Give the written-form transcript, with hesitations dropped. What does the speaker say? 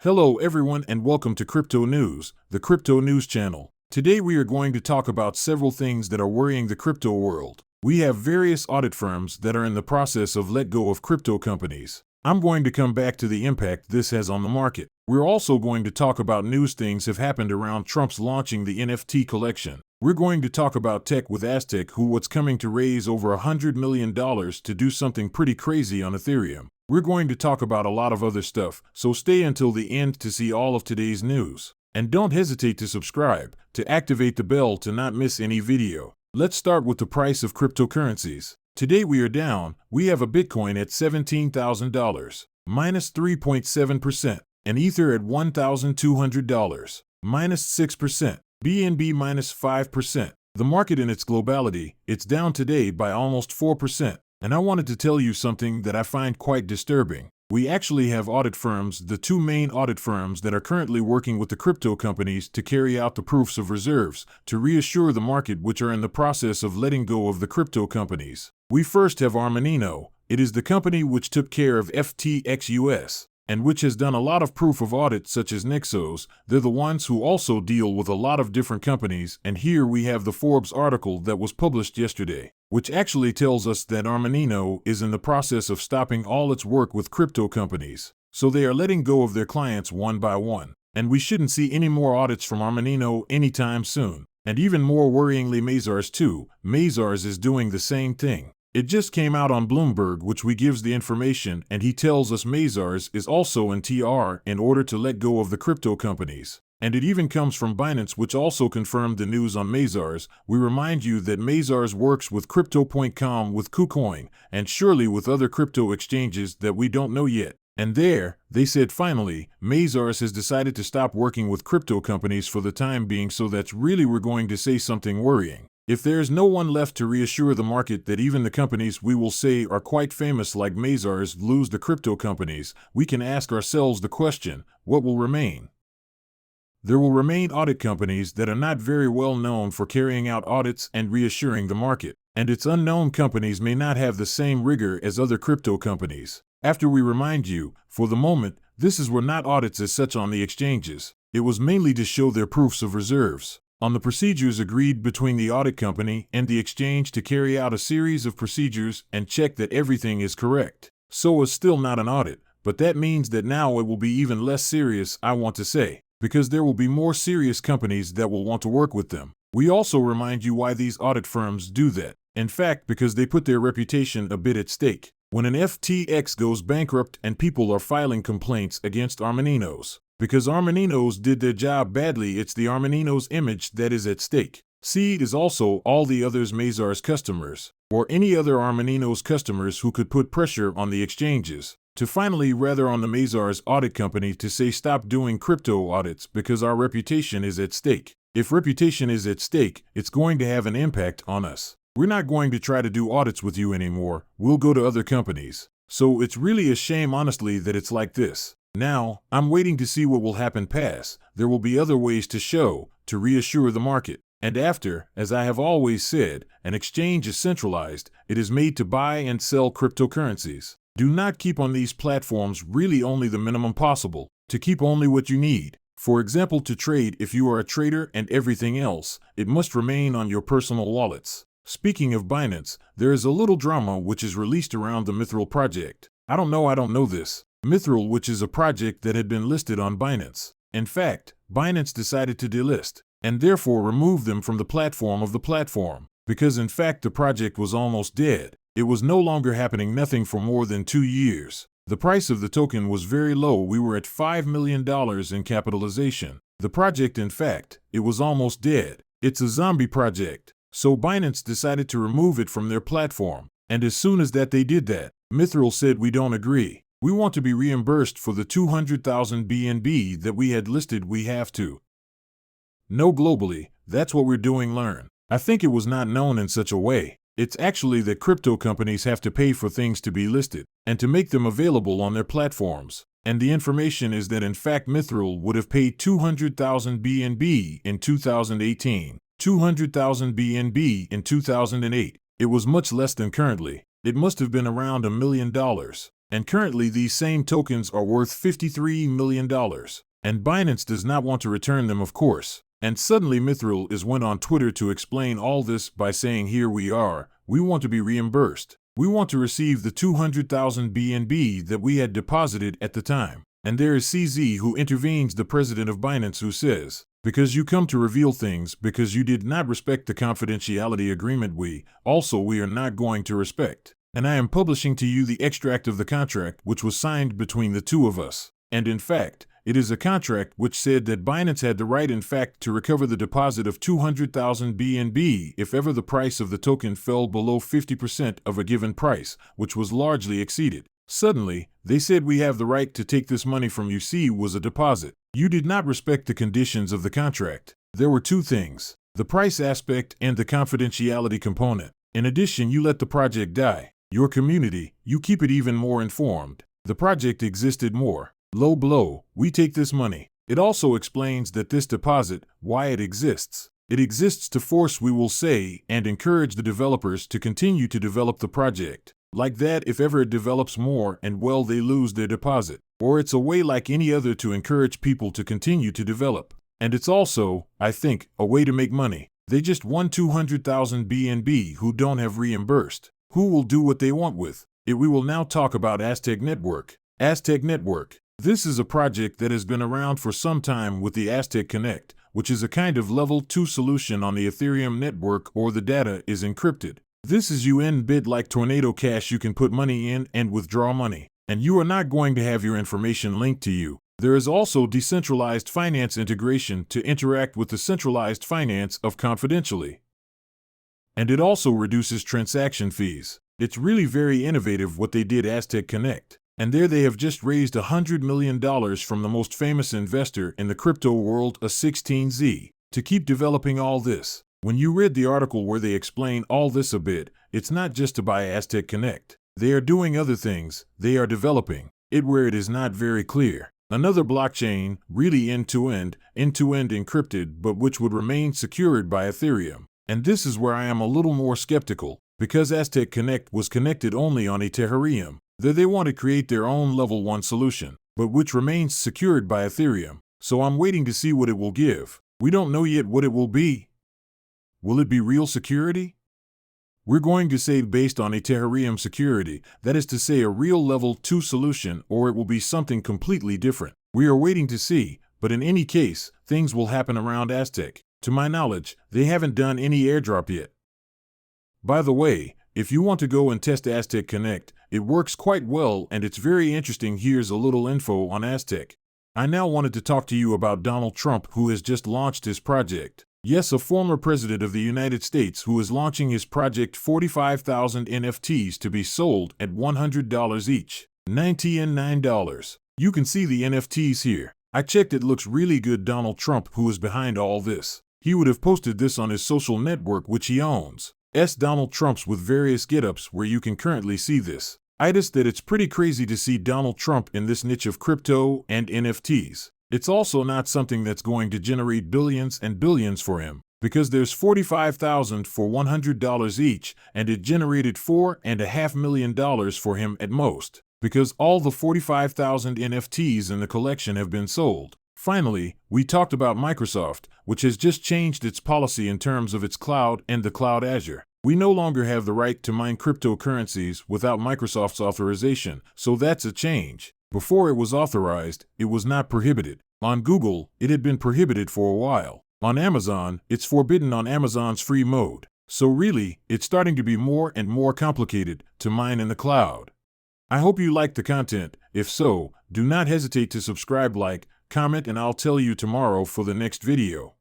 Hello everyone and welcome to Crypto News, the crypto news channel. Today we are going to talk about several things that are worrying the crypto world. We have various audit firms that are in the process of let go of crypto companies. I'm going to come back to the impact this has on the market. We're also going to talk about news things have happened around Trump's launching the NFT collection. We're going to talk about tech with Aztec what's coming to raise over $100 million to do something pretty crazy on Ethereum. We're going to talk about a lot of other stuff, so stay until the end to see all of today's news. And don't hesitate to subscribe, to activate the bell to not miss any video. Let's start with the price of cryptocurrencies. Today we are down. We have a Bitcoin at $17,000, minus 3.7%, and Ether at $1,200, minus 6%, BNB minus 5%. The market in its globality, it's down today by almost 4%. And I wanted to tell you something that I find quite disturbing. We actually have audit firms, the two main audit firms that are currently working with the crypto companies to carry out the proofs of reserves, to reassure the market which are in the process of letting go of the crypto companies. We first have Armanino. It is the company which took care of FTX US, and which has done a lot of proof of audit such as Nexos. They're the ones who also deal with a lot of different companies, and here we have the Forbes article that was published yesterday, which actually tells us that Armanino is in the process of stopping all its work with crypto companies. So they are letting go of their clients one by one. And we shouldn't see any more audits from Armanino anytime soon. And even more worryingly, Mazars too. Mazars is doing the same thing. It just came out on Bloomberg, which we gives the information, and he tells us Mazars is also in TR in order to let go of the crypto companies. And it even comes from Binance, which also confirmed the news on Mazars. We remind you that Mazars works with Crypto.com, with KuCoin, and surely with other crypto exchanges that we don't know yet. And there, they said finally, Mazars has decided to stop working with crypto companies for the time being, so that's really we're going to say something worrying. If there's no one left to reassure the market that even the companies we will say are quite famous like Mazars lose the crypto companies, we can ask ourselves the question, what will remain? There will remain audit companies that are not very well known for carrying out audits and reassuring the market, and its unknown companies may not have the same rigor as other crypto companies. After we remind you, for the moment, this were not audits as such on the exchanges. It was mainly to show their proofs of reserves on the procedures agreed between the audit company and the exchange to carry out a series of procedures and check that everything is correct. So it's still not an audit, but that means that now it will be even less serious, I want to say, because there will be more serious companies that will want to work with them. We also remind you why these audit firms do that. In fact, because they put their reputation a bit at stake. When an FTX goes bankrupt and people are filing complaints against Armaninos, because Armaninos did their job badly, it's the Armaninos' image that is at stake. See, it is also all the others Mazars customers, or any other Armaninos customers who could put pressure on the exchanges, to finally rather on the Mazars audit company to say stop doing crypto audits because our reputation is at stake. If reputation is at stake, it's going to have an impact on us. We're not going to try to do audits with you anymore, we'll go to other companies. So it's really a shame honestly that it's like this. Now, I'm waiting to see what will happen past. There will be other ways to show, to reassure the market. And after, as I have always said, an exchange is centralized, it is made to buy and sell cryptocurrencies. Do not keep on these platforms really only the minimum possible, to keep only what you need. For example, to trade if you are a trader, and everything else, it must remain on your personal wallets. Speaking of Binance, there is a little drama which is released around the Mithril project. I don't know this. Mithril, which is a project that had been listed on Binance. In fact, Binance decided to delist, and therefore remove them from the platform, because in fact the project was almost dead. It was no longer happening nothing for more than 2 years. The price of the token was very low, we were at $5 million in capitalization. The project, in fact, it was almost dead. It's a zombie project. So Binance decided to remove it from their platform, and as soon as that they did that, Mithril said we don't agree. We want to be reimbursed for the 200,000 BNB that we had listed. We have to know globally, that's what we're doing. Learn. I think it was not known in such a way. It's actually that crypto companies have to pay for things to be listed, and to make them available on their platforms. And the information is that in fact Mithril would have paid 200,000 BNB in 2018, 200,000 BNB in 2008. It was much less than currently. It must have been around $1 million. And currently these same tokens are worth $53 million. And Binance does not want to return them, of course. And suddenly Mithril is went on Twitter to explain all this by saying, here we are, we want to be reimbursed. We want to receive the 200,000 BNB that we had deposited at the time. And there is CZ who intervenes, the president of Binance, who says, because you come to reveal things because you did not respect the confidentiality agreement we are not going to respect. And I am publishing to you the extract of the contract which was signed between the two of us. And in fact, it is a contract which said that Binance had the right in fact to recover the deposit of 200,000 BNB if ever the price of the token fell below 50% of a given price, which was largely exceeded. Suddenly, they said we have the right to take this money from you. See, was a deposit. You did not respect the conditions of the contract. There were two things, the price aspect and the confidentiality component. In addition, you let the project die. Your community, you keep it even more informed. The project existed more. Low blow, we take this money. It also explains that this deposit, why it exists. It exists to force, we will say, and encourage the developers to continue to develop the project. Like that, if ever it develops more and well, they lose their deposit. Or it's a way like any other to encourage people to continue to develop. And it's also, I think, a way to make money. They just won 200,000 BNB who don't have reimbursed. Who will do what they want with it? We will now talk about Aztec Network. Aztec Network. This is a project that has been around for some time with the Aztec Connect, which is a kind of level 2 solution on the Ethereum network, or the data is encrypted. This is UN bit like Tornado Cash. You can put money in and withdraw money, and you are not going to have your information linked to you. There is also decentralized finance integration to interact with the centralized finance of confidentially. And it also reduces transaction fees. It's really very innovative what they did, Aztec Connect. And there they have just raised $100 million from the most famous investor in the crypto world, A16Z, to keep developing all this. When you read the article where they explain all this a bit, it's not just to buy Aztec Connect. They are doing other things. They are developing it where it is not very clear. Another blockchain, really end-to-end encrypted, but which would remain secured by Ethereum. And this is where I am a little more skeptical, because Aztec Connect was connected only on Ethereum. There they want to create their own level 1 solution, but which remains secured by Ethereum. So I'm waiting to see what it will give. We don't know yet what it will be. Will it be real security? We're going to say based on Ethereum security, that is to say a real level 2 solution, or it will be something completely different. We are waiting to see, but in any case, things will happen around Aztec. To my knowledge, they haven't done any airdrop yet. By the way, if you want to go and test Aztec Connect, it works quite well and it's very interesting. Here's a little info on Aztec. I now wanted to talk to you about Donald Trump, who has just launched his project. Yes, a former president of the United States who is launching his project, 45,000 NFTs to be sold at $100 each, $99. You can see the NFTs here. I checked, it looks really good. Donald Trump, who is behind all this. He would have posted this on his social network which he owns. Donald Trump's with various get-ups where you can currently see this. I just that it's pretty crazy to see Donald Trump in this niche of crypto and NFTs. It's also not something that's going to generate billions and billions for him, because there's 45,000 for $100 each, and it generated $4.5 million for him at most, because all the 45,000 NFTs in the collection have been sold. Finally, we talked about Microsoft, which has just changed its policy in terms of its cloud and the cloud Azure. We no longer have the right to mine cryptocurrencies without Microsoft's authorization, so that's a change. Before it was authorized, it was not prohibited. On Google, it had been prohibited for a while. On Amazon, it's forbidden on Amazon's free mode. So really, it's starting to be more and more complicated to mine in the cloud. I hope you liked the content. If so, do not hesitate to subscribe, like, comment, and I'll tell you tomorrow for the next video.